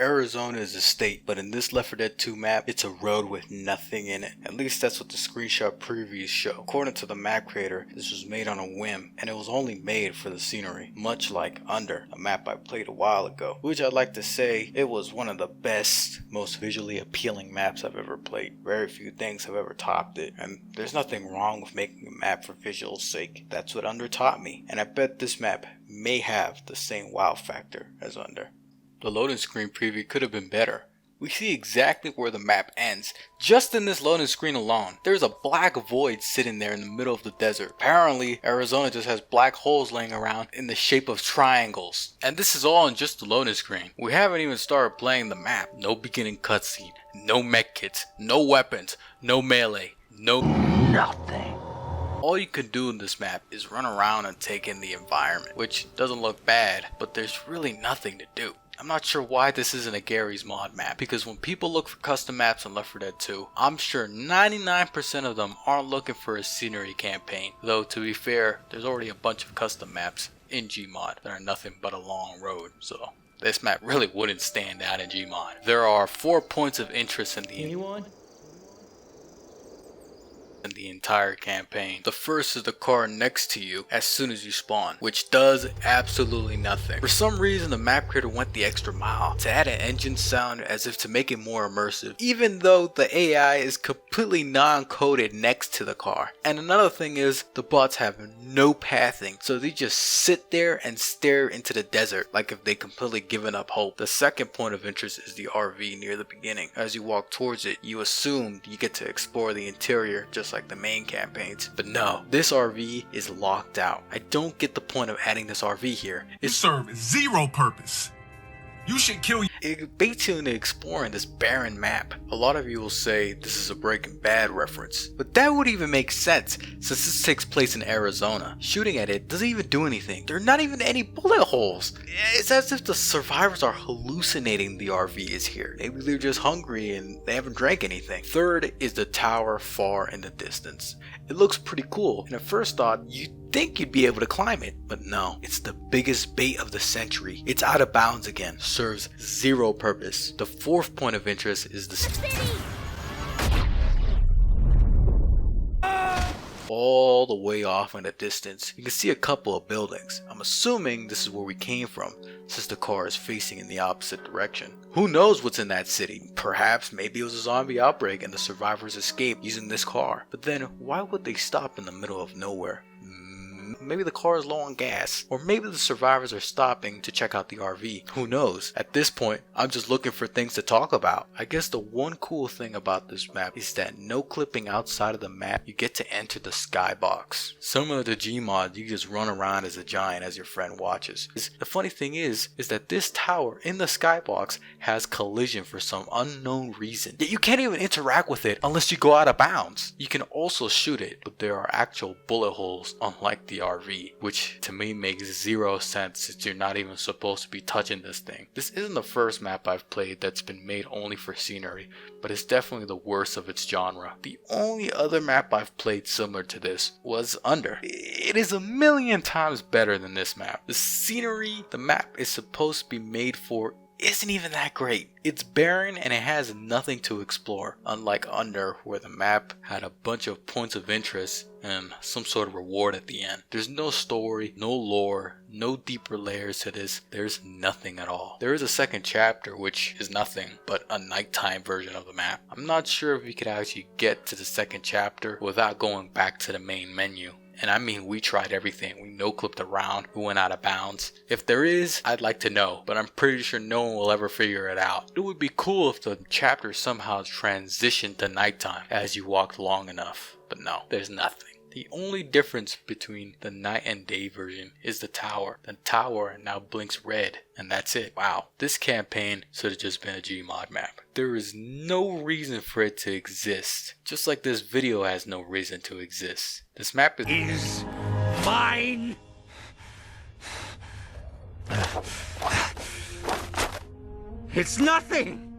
Arizona is a state, but in this Left 4 Dead 2 map, it's a road with nothing in it. At least that's what the screenshot previews show. According to the map creator, this was made on a whim, and it was only made for the scenery, much like Under, a map I played a while ago, which I'd like to say it was one of the best, most visually appealing maps I've ever played. Very few things have ever topped it, and there's nothing wrong with making a map for visual sake. That's what Under taught me, and I bet this map may have the same wow factor as Under. The loading screen preview could have been better. We see exactly where the map ends. Just in this loading screen alone, there's a black void sitting there in the middle of the desert. Apparently, Arizona just has black holes laying around in the shape of triangles. And this is all in just the loading screen. We haven't even started playing the map. No beginning cutscene, no mech kits, no weapons, no melee, nothing. All you can do in this map is run around and take in the environment, which doesn't look bad, but there's really nothing to do. I'm not sure why this isn't a Gary's Mod map, because when people look for custom maps in Left 4 Dead 2, I'm sure 99% of them aren't looking for a scenery campaign, though to be fair, there's already a bunch of custom maps in Gmod that are nothing but a long road, so this map really wouldn't stand out in Gmod. There are 4 points of interest in the entire campaign. The first is the car next to you as soon as you spawn, which does absolutely nothing. For some reason, the map creator went the extra mile to add an engine sound as if to make it more immersive, even though the AI is completely non-coded next to the car. And another thing is, the bots have no pathing, so they just sit there and stare into the desert like if they completely given up hope. The second point of interest is the RV near the beginning. As you walk towards it, you assume you get to explore the interior just like the main campaigns, but no, this RV is locked out. I don't get the point of adding this RV here. It serves zero purpose. You should kill you. It baits you into exploring this barren map. A lot of you will say this is a Breaking Bad reference, but that would even make sense since this takes place in Arizona. Shooting at it doesn't even do anything. There are not even any bullet holes. It's as if the survivors are hallucinating the RV is here. Maybe they're just hungry and they haven't drank anything. Third is the tower far in the distance. It looks pretty cool, and at first thought you'd think you'd be able to climb it, but no, it's the biggest bait of the century. It's out of bounds again, serves zero purpose. The fourth point of interest is the city. All the way off in the distance, you can see a couple of buildings. I'm assuming this is where we came from, since the car is facing in the opposite direction. Who knows what's in that city? Perhaps maybe it was a zombie outbreak and the survivors escaped using this car. But then why would they stop in the middle of nowhere? Maybe the car is low on gas, or maybe the survivors are stopping to check out the RV. Who knows? At this point, I'm just looking for things to talk about. I guess the one cool thing about this map is that no clipping outside of the map, you get to enter the skybox. Similar to Gmod, you just run around as a giant as your friend watches. The funny thing is that this tower in the skybox has collision for some unknown reason. Yet you can't even interact with it unless you go out of bounds. You can also shoot it, but there are actual bullet holes unlike the RV, which to me makes zero sense since you're not even supposed to be touching this thing. This isn't the first map I've played that's been made only for scenery, but it's definitely the worst of its genre. The only other map I've played similar to this was Under. It is a million times better than this map. The scenery the map is supposed to be made for isn't even that great. It's barren and it has nothing to explore, unlike Under, where the map had a bunch of points of interest and some sort of reward at the end. There's no story, no lore, no deeper layers to this. There's nothing at all. There is a second chapter, which is nothing but a nighttime version of the map. I'm not sure if we could actually get to the second chapter without going back to the main menu. And I mean, we tried everything. We no-clipped around, we went out of bounds. If there is, I'd like to know, but I'm pretty sure no one will ever figure it out. It would be cool if the chapter somehow transitioned to nighttime as you walked long enough, but no, there's nothing. The only difference between the night and day version is the tower. The tower now blinks red, and that's it. Wow, this campaign should have just been a Gmod map. There is no reason for it to exist, just like this video has no reason to exist. This map is Mine. It's nothing.